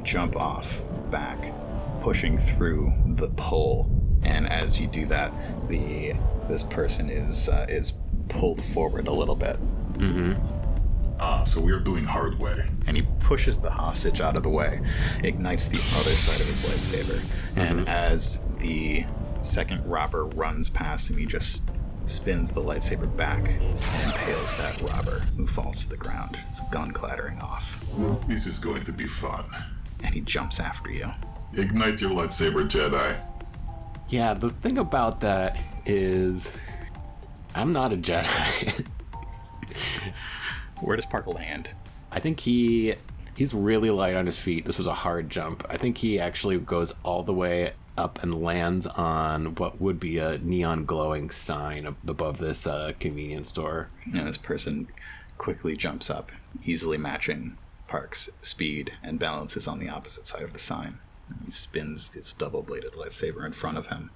jump off back, pushing through the pole. And as you do that, this person is pulled forward a little bit. So we are doing hard way. And he pushes the hostage out of the way, ignites the other side of his lightsaber, and as the second robber runs past him, he just spins the lightsaber back and impales that robber, who falls to the ground, his gun clattering off. This is going to be fun. And he jumps after you. Ignite your lightsaber, Jedi. Yeah, the thing about that is I'm not a Jedi. Where does Park land? I think he's really light on his feet. This was a hard jump. I think he actually goes all the way up and lands on what would be a neon glowing sign above this convenience store. And this person quickly jumps up, easily matching Park's speed, and balances on the opposite side of the sign. And he spins this double-bladed lightsaber in front of him.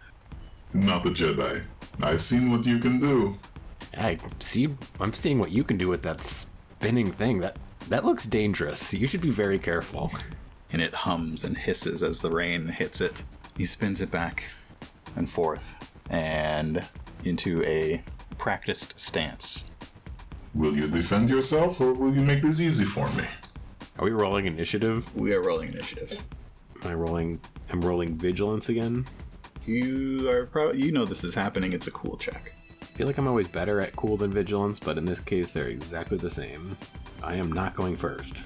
Not a Jedi. I've seen what you can do. I'm seeing what you can do with that spinning thing. That looks dangerous. You should be very careful. And it hums and hisses as the rain hits it. He spins it back and forth and into a practiced stance. Will you defend yourself, or will you make this easy for me? Are we rolling initiative? We are rolling initiative. I'm rolling vigilance again. You are you know this is happening. It's a cool check. I feel like I'm always better at cool than vigilance, but in this case, they're exactly the same. I am not going first.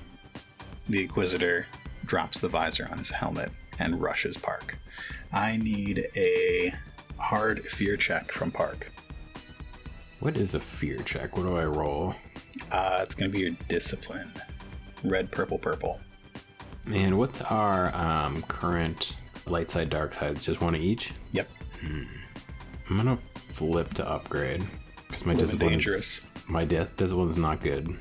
The Inquisitor drops the visor on his helmet and rushes Park. I need a hard fear check from Park. What is a fear check? What do I roll? It's going to be your discipline. Red, purple, purple. And what's our current light side, dark sides? Just one of each? Yep. I'm going to flip to upgrade. Because my discipline dangerous. Discipline is not good.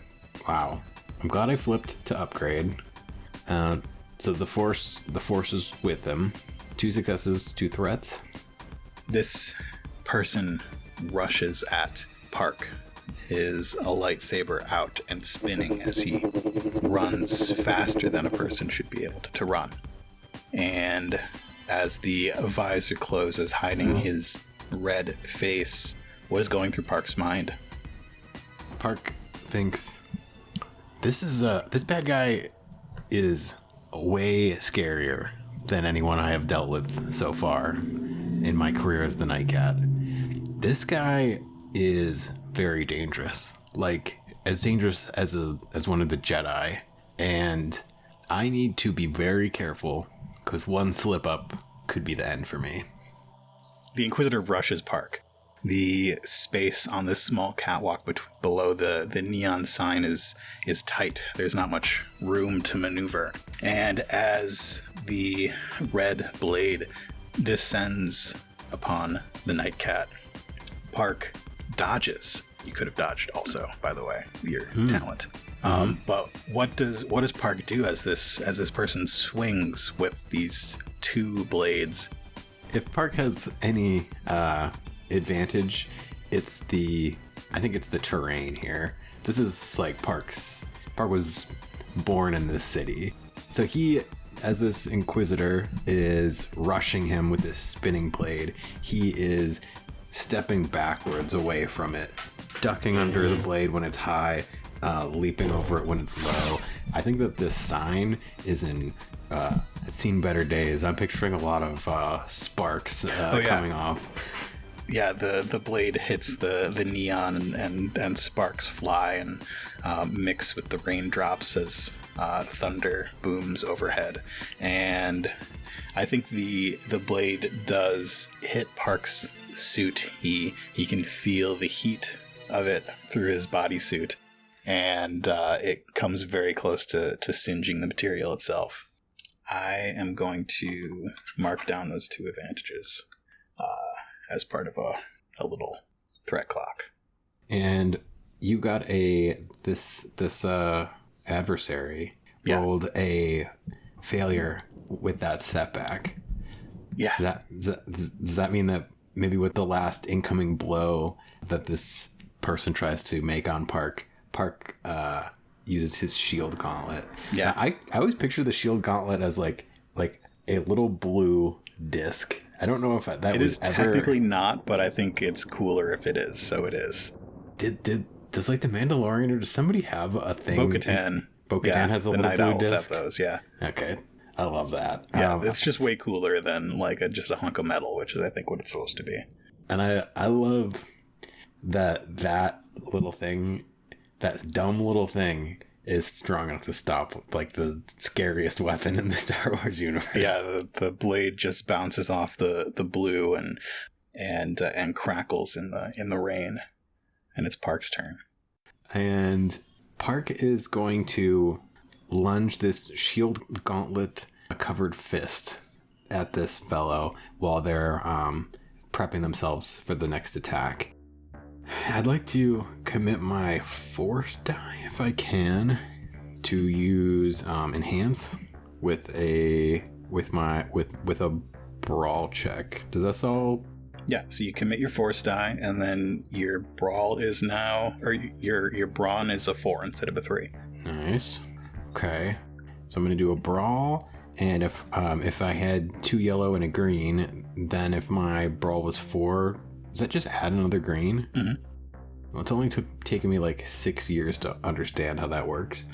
Wow. I'm glad I flipped to upgrade. So the force is with him. 2 successes, 2 threats. This person rushes at Park, is a lightsaber out and spinning as he runs faster than a person should be able to run. And as the visor closes, hiding his red face, what is going through Park's mind? Park thinks, this bad guy is way scarier than anyone I have dealt with so far in my career as the Night Cat. This guy is very dangerous, like as dangerous as one of the Jedi, and I need to be very careful because one slip up could be the end for me. The Inquisitor rushes Park. The space on this small catwalk below the neon sign is tight. There's not much room to maneuver. And as the red blade descends upon the Night Cat, Park dodges. You could have dodged also, by the way, your talent. But what does Park do as this person swings with these 2 blades? If Park has any advantage, I think it's the terrain here. This is like Park was born in this city. So he, as this Inquisitor is rushing him with this spinning blade, he is stepping backwards away from it, ducking under the blade when it's high, leaping over it when it's low. I think that this sign is it's seen better days. I'm picturing a lot of sparks coming off. Yeah, the blade hits the neon and sparks fly and mix with the raindrops as thunder booms overhead. And I think the blade does hit Park's suit. He can feel the heat of it through his bodysuit, and it comes very close to singeing the material itself. I am going to mark down those 2 advantages as part of a little threat clock. And you got this adversary rolled a failure with that setback. Yeah. Does that mean that maybe with the last incoming blow that this person tries to make on Park, uses his shield gauntlet. Yeah. I always picture the shield gauntlet as like a little blue disc. I don't know if that it was is ever... technically not, but I think it's cooler if it is, so it is. Does like the Mandalorian, or does somebody have a thing? Bo-Katan. Bo-Katan has a the little Night blue Owls disc. have those, yeah. Okay, I love that. Yeah, it's just way cooler than like just a hunk of metal, which is I think what it's supposed to be. And I love that little thing, that dumb little thing, is strong enough to stop like the scariest weapon in the Star Wars universe. Yeah, the blade just bounces off the blue and crackles in the rain, and it's Park's turn. And Park is going to lunge this shield gauntlet covered fist at this fellow while they're prepping themselves for the next attack. I'd like to commit my force die if I can to use enhance with a brawl check. Does that solve? Yeah, so you commit your force die, and then your brawl is now, or your brawn is a 4 instead of a 3. Nice. Okay, so I'm gonna do a brawl, and if I had 2 yellow and a green, then if my brawl was 4, does that just add another green? Mm-hmm. Well, it's only taken me like 6 years to understand how that works.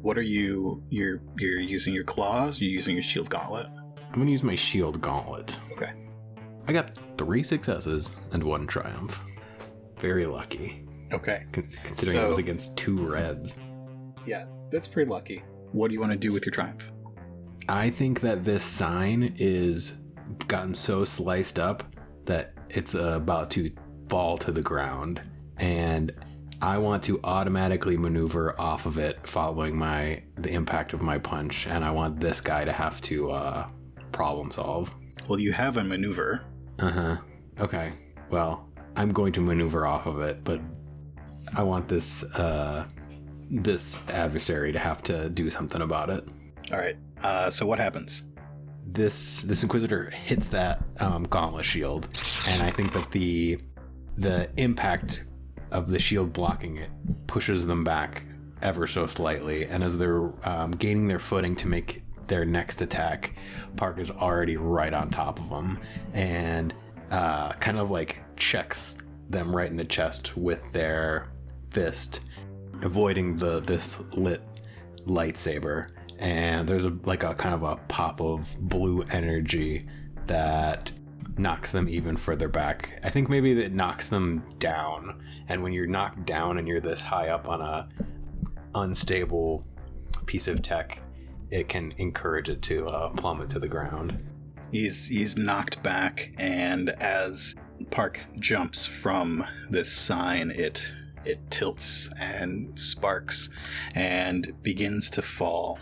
What are you're using your claws? You're using your shield gauntlet? I'm gonna use my shield gauntlet. Okay. I got 3 successes and 1 triumph. Very lucky. Okay. Considering I was against 2 reds. Yeah, that's pretty lucky. What do you want to do with your triumph? I think that this sign is gotten so sliced up that it's about to fall to the ground, and I want to automatically maneuver off of it following the impact of my punch, and I want this guy to have to problem solve. Well, you have a maneuver. Uh-huh. Okay. Well, I'm going to maneuver off of it, but I want this adversary to have to do something about it. All right. So what happens? This Inquisitor hits that gauntlet shield, and I think that the impact of the shield blocking it pushes them back ever so slightly, and as they're gaining their footing to make their next attack, Park is already right on top of them and kind of like checks them right in the chest with their fist, avoiding this lit lightsaber. And there's a kind of a pop of blue energy that knocks them even further back. I think maybe that knocks them down, and when you're knocked down and you're this high up on a unstable piece of tech, it can encourage it to plummet to the ground. He's knocked back, and as Park jumps from this sign, it tilts and sparks and begins to fall.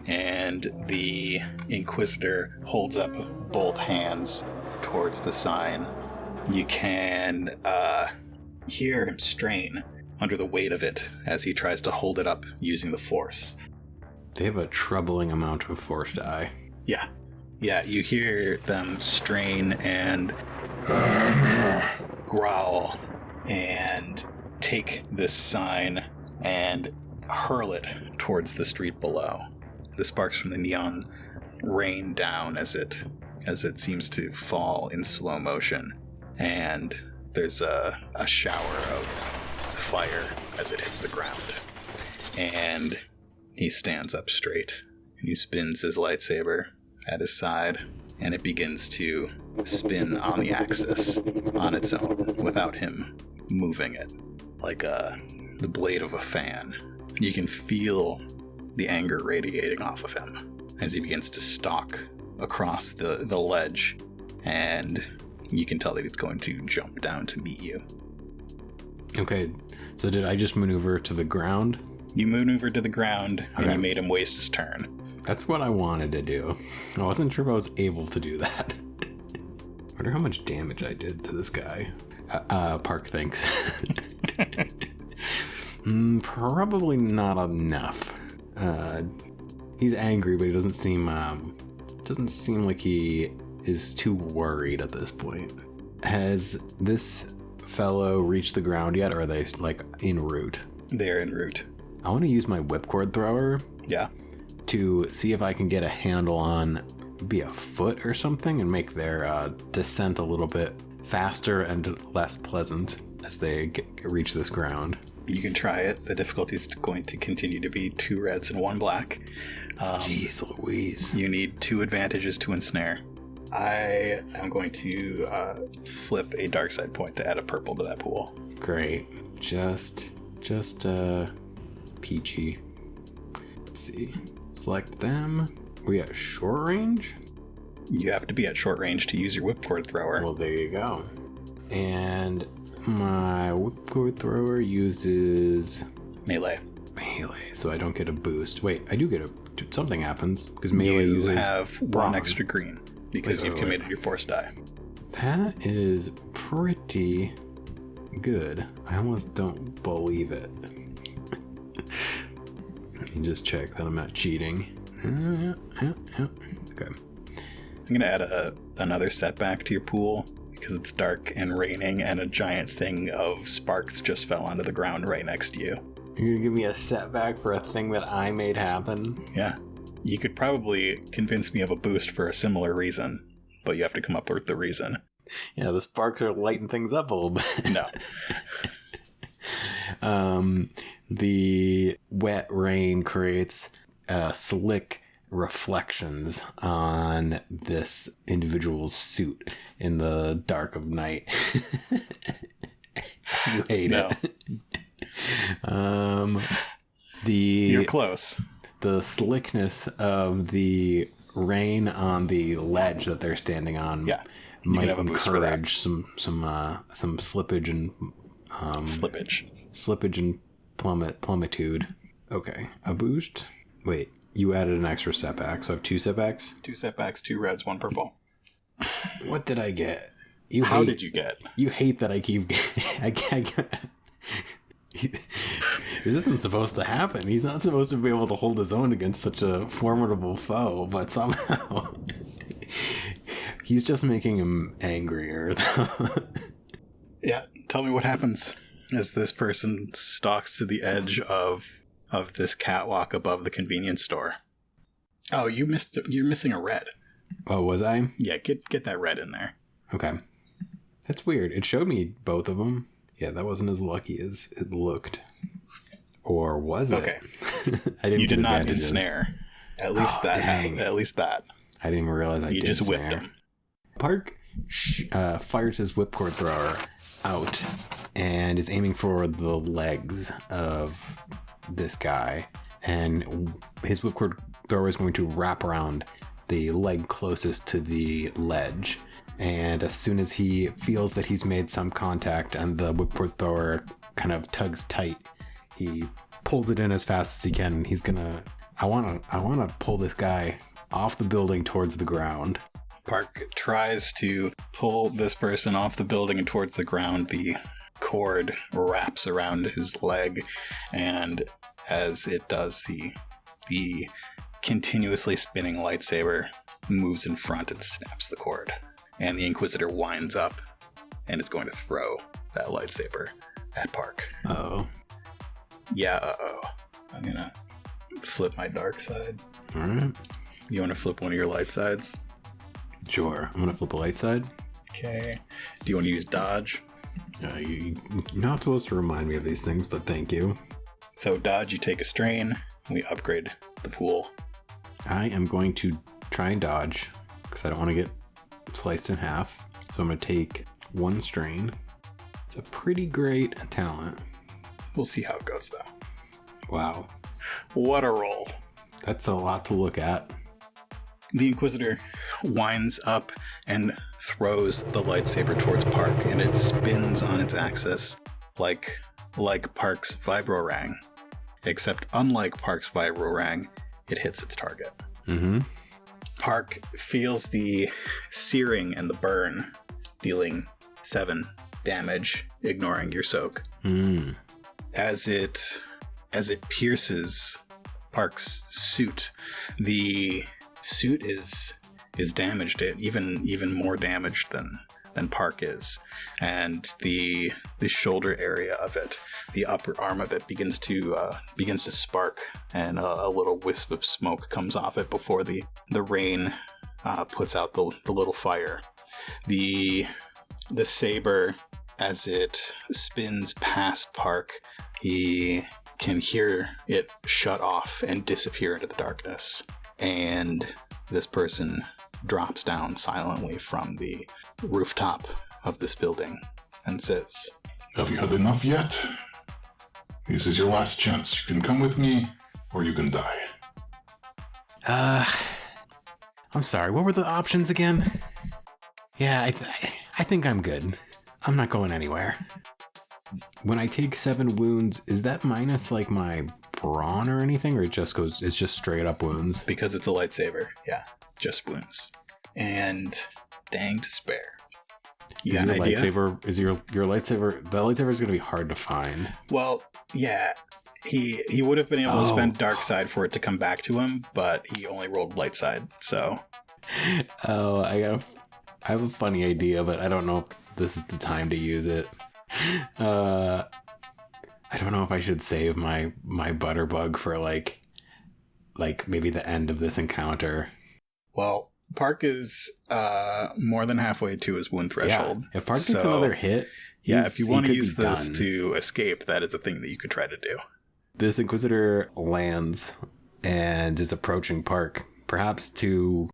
And the Inquisitor holds up both hands towards the sign. You can hear him strain under the weight of it as he tries to hold it up using the Force. They have a troubling amount of force die. Yeah, you hear them strain and growl and take this sign and hurl it towards the street below. The sparks from the neon rain down as it seems to fall in slow motion, and there's a shower of fire as it hits the ground. And he stands up straight. He spins his lightsaber at his side, and it begins to spin on the axis on its own without him moving it, like the blade of a fan. You can feel the anger radiating off of him as he begins to stalk across the ledge, and you can tell that it's going to jump down to meet you. Okay, so did I just maneuver to the ground? You maneuvered to the ground, and Okay. you made him waste his turn. That's what I wanted to do. I wasn't sure if I was able to do that. Wonder how much damage I did to this guy. Park thinks. Probably not enough. He's angry, but he doesn't seem like he is too worried at this point. Has this fellow reached the ground yet, or are they like en route? They're en route. I want to use my whipcord thrower Yeah. to see if I can get a handle on maybe a foot or something and make their descent a little bit faster and less pleasant as they reach this ground. You can try it. The difficulty is going to continue to be 2 reds and 1 black. Jeez Louise. You need 2 advantages to ensnare. I am going to flip a dark side point to add a purple to that pool. Great. Just peachy. Let's see. Select them. We at short range? You have to be at short range to use your whipcord thrower. Well, there you go. And my whipcord thrower uses Melee. so I don't get a boost. Wait, I do get something happens because melee You uses have 1 bronze. extra green because you've committed your force die. That is pretty good. I almost don't believe it. Let me just check that I'm not cheating. Yeah. Okay. I'm going to add another setback to your pool because it's dark and raining and a giant thing of sparks just fell onto the ground right next to you. You're gonna give me a setback for a thing that I made happen? Yeah. You could probably convince me of a boost for a similar reason, but you have to come up with the reason. Yeah, the sparks are lighting things up a little bit. No. The wet rain creates slick reflections on this individual's suit in the dark of night. You hate it. You're close. The slickness of the rain on the ledge that they're standing on might have a boost for that. encourage some slippage and slippage and plumitude. Okay, a boost. Wait, you added an extra setback, so I have 2 setbacks. 2 setbacks, 2 reds, 1 purple. What did I get? How did you get? You hate that I keep. This isn't supposed to happen. He's not supposed to be able to hold his own against such a formidable foe, but somehow he's just making him angrier. Yeah, tell me what happens as this person stalks to the edge of this catwalk above the convenience store. Oh, you're missing a red. Oh, was I? Yeah, get that red in there. Okay. That's weird. It showed me both of them. Yeah, that wasn't as lucky as it looked. Or was it? Okay. I didn't. You did not advantages. ensnare. At least that happened. At least that. I didn't even realize I did. You just whipped ensnare. him. Park fires his whipcord thrower out and is aiming for the legs of this guy. And his whipcord thrower is going to wrap around the leg closest to the ledge. And as soon as he feels that he's made some contact and the whipcord thrower kind of tugs tight, he pulls it in as fast as he can. He's gonna, I wanna pull this guy off the building towards the ground. Park tries to pull this person off the building and towards the ground. The cord wraps around his leg, and as it does, the continuously spinning lightsaber moves in front and snaps the cord. And the Inquisitor winds up and is going to throw that lightsaber at Park. Uh-oh. Yeah, uh-oh. I'm gonna flip my dark side. All right. You want to flip one of your light sides? Sure. I'm gonna flip the light side. Okay. Do you want to use dodge? You're not supposed to remind me of these things, but thank you. So dodge, you take a strain, and we upgrade the pool. I am going to try and dodge because I don't want to get sliced in half. So I'm going to take 1 strain. It's a pretty great talent. We'll see how it goes, though. Wow. What a roll. That's a lot to look at. The Inquisitor winds up and throws the lightsaber towards Park, and it spins on its axis like Park's Vibrorang. Except unlike Park's Vibrorang, it hits its target. Mm-hmm. Park feels the searing and the burn, dealing 7 damage, ignoring your soak. As it pierces Park's suit, the suit is damaged, even more damaged than than Park is, and the shoulder area of it, the upper arm of it, begins to spark, and a little wisp of smoke comes off it before the rain puts out the little fire. The saber, as it spins past Park, he can hear it shut off and disappear into the darkness. And this person drops down silently from the rooftop of this building and says, "Have you had enough yet? This is your last chance. You can come with me, or you can die." I'm sorry, what were the options again? Yeah, I think I'm good. I'm not going anywhere. When I take 7 wounds, is that minus like my brawn or anything, or it's just straight up wounds? Because it's a lightsaber, yeah, just wounds. And dang despair. You got an idea? Is your lightsaber, the lightsaber is going to be hard to find. Well, yeah, he would have been able to spend dark side for it to come back to him, but he only rolled light side, so. Oh, I have a funny idea, but I don't know if this is the time to use it. I don't know if I should save my butterbug for like maybe the end of this encounter. Well, Park is more than halfway to his wound threshold. Yeah, if Park gets another hit, if you want to use this to escape, that is a thing that you could try to do. This Inquisitor lands and is approaching Park, perhaps to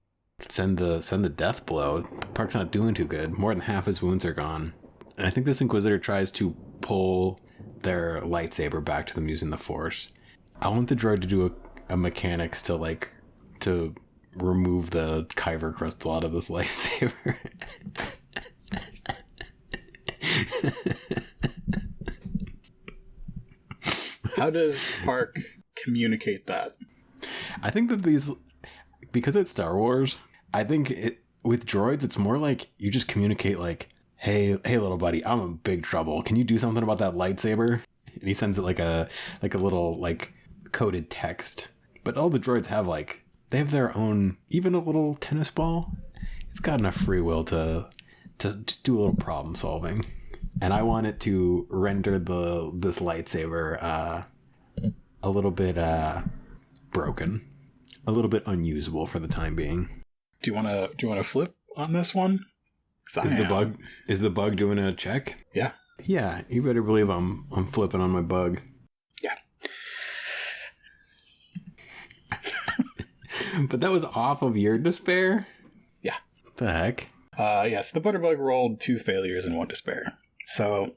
send the death blow. Park's not doing too good. More than half his wounds are gone. And I think this Inquisitor tries to pull their lightsaber back to them using the Force. I want the droid to do a mechanics to remove the Kyber crystal out of this lightsaber. How does Park communicate that? I think that because it's Star Wars, I think with droids, it's more like you just communicate like, hey, little buddy, I'm in big trouble. Can you do something about that lightsaber? And he sends it like a little like coded text. But all the droids have they have their own, even a little tennis ball. It's got enough free will to do a little problem solving. And I want it to render this lightsaber a little bit broken, a little bit unusable for the time being. Do you want to flip on this one? Is the bug doing a check? Yeah. Yeah, you better believe I'm flipping on my bug. Yeah. But that was off of your despair? Yeah. What the heck? Yes, the butterbug rolled 2 failures and 1 despair. So,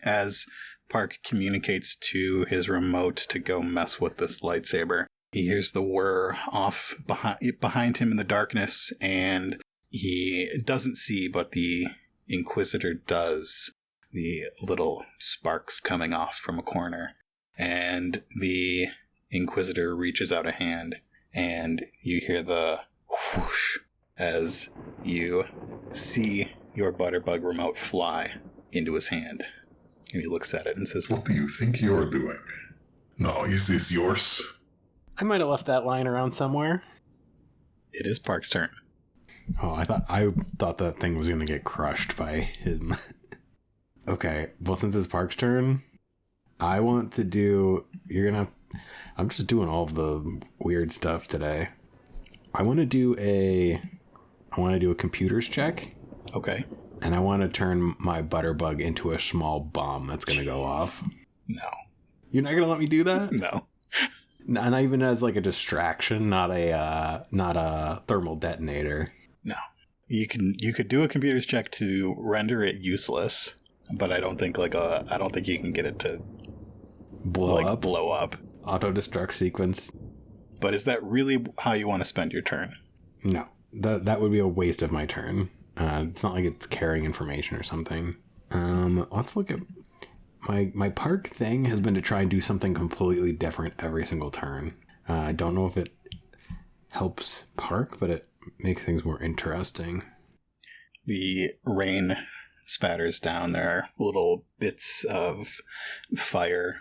as Park communicates to his remote to go mess with this lightsaber, he hears the whir off behind him in the darkness, and he doesn't see, but the Inquisitor does, the little sparks coming off from a corner. And the Inquisitor reaches out a hand, and you hear the whoosh as you see your butterbug remote fly into his hand. And he looks at it and says, "What do you think you're doing? No, is this yours?" I might have left that lying around somewhere. It is Park's turn. Oh, I thought that thing was going to get crushed by him. Okay, well, since it's Park's turn, I want to do... I'm just doing all of the weird stuff today. I want to do a computers check. Okay. And I want to turn my butterbug into a small bomb that's going to go off. No. You're not going to let me do that? No. Not even as like a distraction, not a thermal detonator. No. You could do a computer's check to render it useless, but I don't think you can get it to blow up. Auto destruct sequence. But is that really how you want to spend your turn? No. That would be a waste of my turn. It's not like it's carrying information or something. Let's look at my Park thing has been to try and do something completely different every single turn. I don't know if it helps Park, but it makes things more interesting. The rain spatters down. There are little bits of fire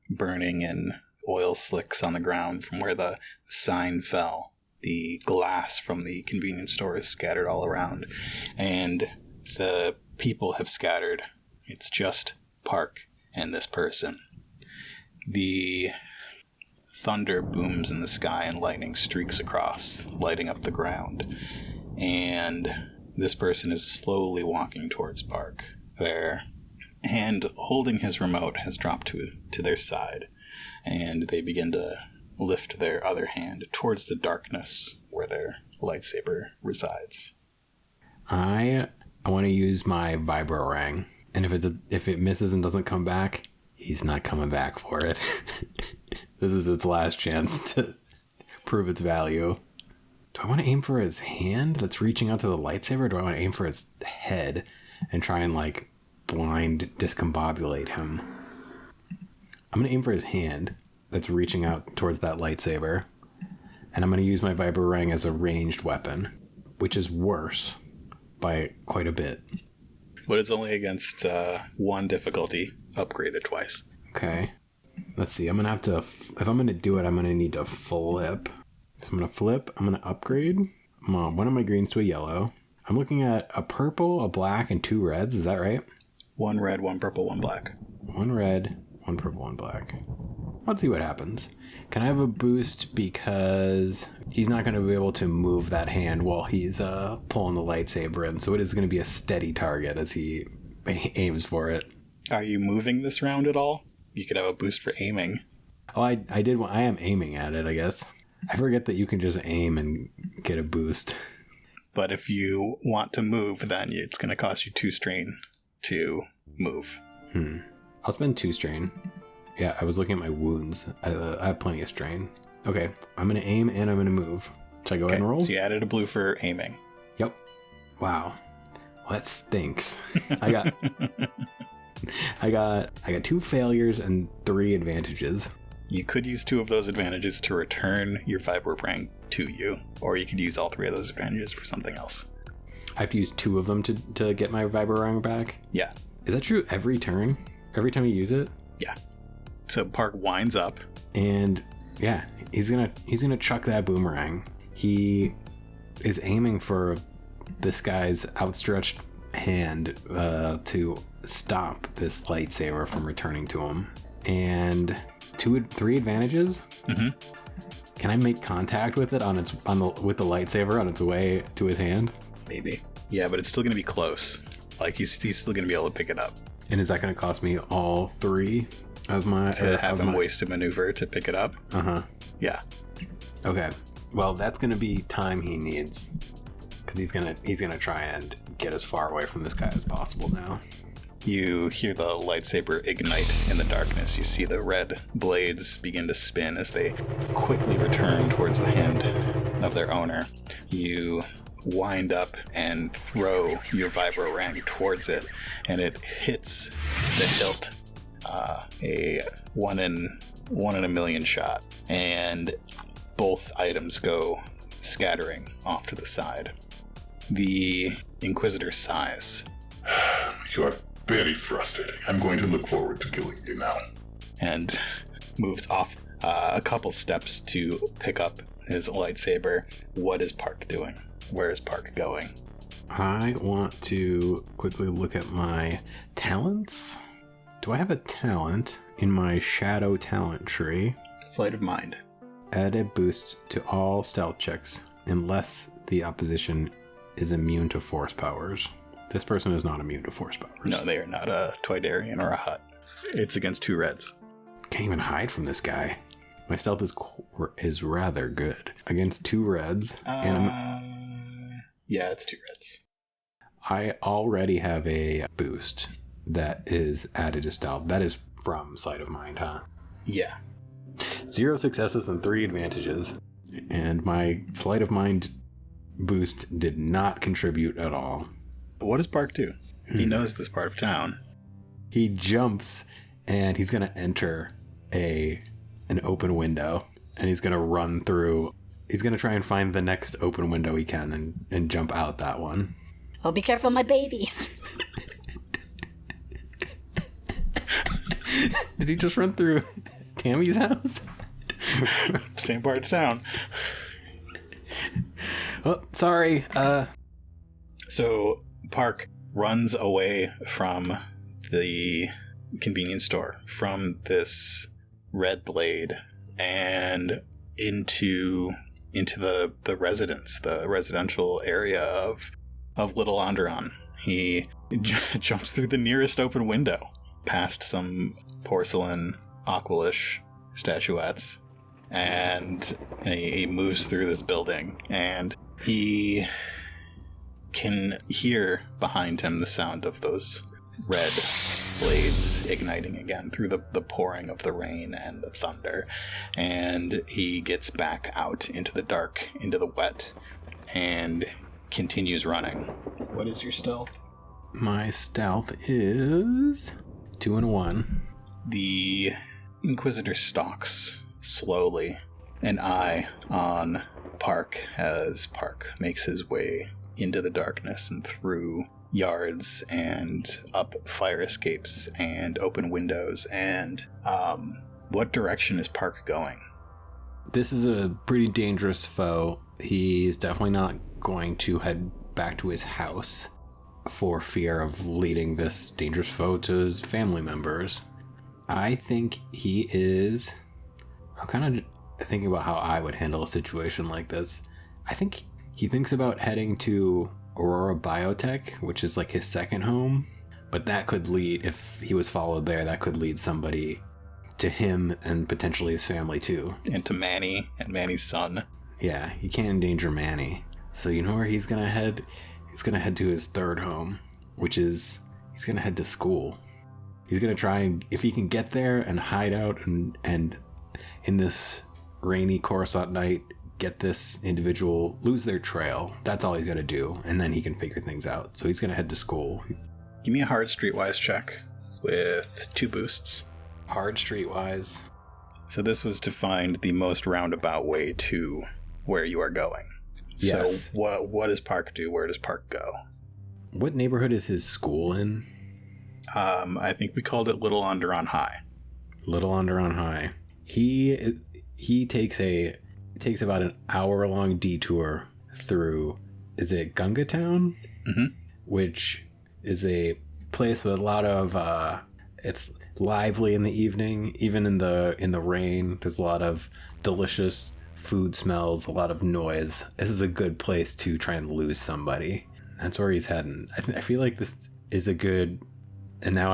burning and oil slicks on the ground from where the sign fell. The glass from the convenience store is scattered all around. And The people have scattered. It's just Park and this person. The thunder booms in the sky and lightning streaks across, lighting up the ground. And this person is slowly walking towards Park. Their hand holding his remote has dropped to their side, and they begin to lift their other hand towards the darkness where their lightsaber resides. I want to use my vibro-rang, and if it misses and doesn't come back, he's not coming back for it. This is its last chance to prove its value. Do I want to aim for his hand that's reaching out to the lightsaber, or do I want to aim for his head and try and, like, blind discombobulate him? I'm going to aim for his hand that's reaching out towards that lightsaber, and I'm going to use my vibro-rang as a ranged weapon, which is worse by quite a bit. But it's only against 1 difficulty, upgraded twice. Okay. Let's see. I'm going to have to... If I'm going to do it, I'm going to need to flip. So I'm going to flip. I'm going to upgrade one of my greens to a yellow. I'm looking at a purple, a black, and 2 reds. Is that right? 1 red, 1 purple, 1 black. 1 red, 1 purple, 1 black. Let's see what happens. Can I have a boost because he's not going to be able to move that hand while he's pulling the lightsaber in. So it is going to be a steady target as he aims for it. Are you moving this round at all? You could have a boost for aiming. Oh, I did. I am aiming at it, I guess. I forget that you can just aim and get a boost. But if you want to move, then it's going to cost you 2 strain to move. I'll spend 2 strain. Yeah, I was looking at my wounds. I have plenty of strain. Okay, I'm going to aim and I'm going to move. Should I go ahead and roll? So you added a blue for aiming. Yep. Wow. Well, that stinks. I got 2 failures and 3 advantages. You could use 2 of those advantages to return your vibro-rang to you, or you could use all 3 of those advantages for something else. I have to use 2 of them to get my vibro-rang back? Yeah. Is that true every turn? Every time you use it? Yeah. So Park winds up. And yeah, he's gonna chuck that boomerang. He is aiming for this guy's outstretched hand to stop this lightsaber from returning to him. And 3 advantages. Mm-hmm. Can I make contact with it with the lightsaber on its way to his hand? Maybe. Yeah, but it's still going to be close. Like he's still going to be able to pick it up. And is that going to cost me all 3 of my? To have him waste a maneuver to pick it up. Yeah. Okay. Well, that's going to be time he needs, because he's gonna try and get as far away from this guy as possible now. You hear the lightsaber ignite in the darkness. You see the red blades begin to spin as they quickly return towards the hand of their owner. You wind up and throw your vibro-rang towards it, and it hits the hilt. A 1 in a million shot. And both items go scattering off to the side. The Inquisitor sighs. You are very frustrating. I'm going to look forward to killing you now. And moves off a couple steps to pick up his lightsaber. What is Park doing? Where is Park going? I want to quickly look at my talents. Do I have a talent in my shadow talent tree? Sleight of mind. Add a boost to all stealth checks unless the opposition is immune to force powers. This person is not immune to force powers. No, they are not a Toydarian or a Hutt. It's against 2 reds. Can't even hide from this guy. My stealth is rather good. Against 2 reds. Yeah, it's 2 reds. I already have a boost that is added to stealth. That is from Sleight of Mind, huh? Yeah. 0 successes and 3 advantages. And my Sleight of Mind boost did not contribute at all. What does Park do? He knows this part of town. He jumps and he's going to enter an open window, and he's going to run through. He's going to try and find the next open window he can and jump out that one. Oh, be careful, my babies. Did he just run through Tammy's house? Same part of town. Oh, sorry. So Park runs away from the convenience store, from this red blade, and into the residence, the residential area of Little Onderon. He jumps through the nearest open window, past some porcelain Aqualish statuettes, and he moves through this building, and he can hear behind him the sound of those red blades igniting again through the pouring of the rain and the thunder. And he gets back out into the dark, into the wet, and continues running. What is your stealth? My stealth is 2 and 1. The Inquisitor stalks slowly, an eye on Park as Park makes his way into the darkness and through yards and up fire escapes and open windows. And what direction is Park going? This is a pretty dangerous foe. He's definitely not going to head back to his house for fear of leading this dangerous foe to his family members. I think he is... I'm kind of thinking about how I would handle a situation like this. I think he thinks about heading to Aurora Biotech, which is like his second home, but that could lead, if he was followed there, that could lead somebody to him and potentially his family too. And to Manny and Manny's son. Yeah, he can't endanger Manny. So you know where he's gonna head? He's gonna head to his third home, which is, he's gonna head to school. He's gonna try and, if he can get there and hide out and in this rainy Coruscant night, get this individual, lose their trail. That's all he's got to do, and then he can figure things out. So he's going to head to school. Give me a hard streetwise check with 2 boosts. Hard streetwise. So this was to find the most roundabout way to where you are going. Yes. So what does Park do? Where does Park go? What neighborhood is his school in? I think we called it Little Onderon High. Little Onderon High. He takes about an hour-long detour through, is it Gunga Town? Mm-hmm. Which is a place with a lot of, it's lively in the evening, even in the rain. There's a lot of delicious food smells, a lot of noise. This is a good place to try and lose somebody. That's where he's heading. I feel like this is a good, and now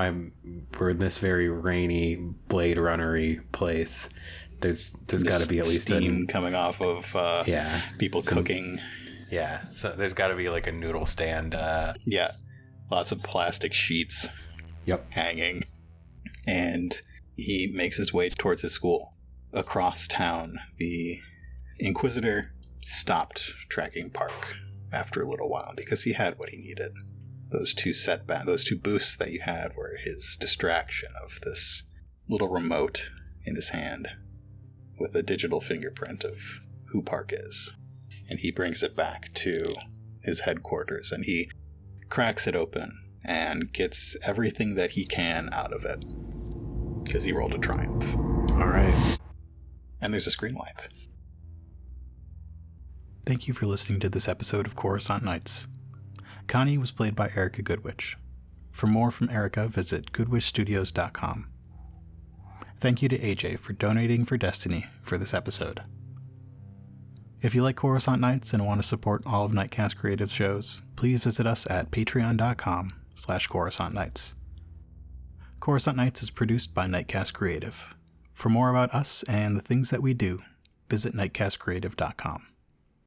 we're in this very rainy, Blade Runner-y place. There's got to be at least steam coming off of people cooking. Yeah, so there's got to be like a noodle stand. Yeah, lots of plastic sheets. Yep, hanging, and he makes his way towards his school. Across town, the Inquisitor stopped tracking Park after a little while because he had what he needed. Those 2 boosts that you had were his distraction of this little remote in his hand with a digital fingerprint of who Park is. And he brings it back to his headquarters, and he cracks it open and gets everything that he can out of it because he rolled a triumph. All right. And there's a screen wipe. Thank you for listening to this episode of Coruscant Nights. Connie was played by Erica Goodwitch. For more from Erica, visit goodwitchstudios.com. Thank you to AJ for donating for Destiny for this episode. If you like Coruscant Nights and want to support all of Nightcast Creative's shows, please visit us at patreon.com/Coruscant Nights. Coruscant Nights is produced by Nightcast Creative. For more about us and the things that we do, visit nightcastcreative.com.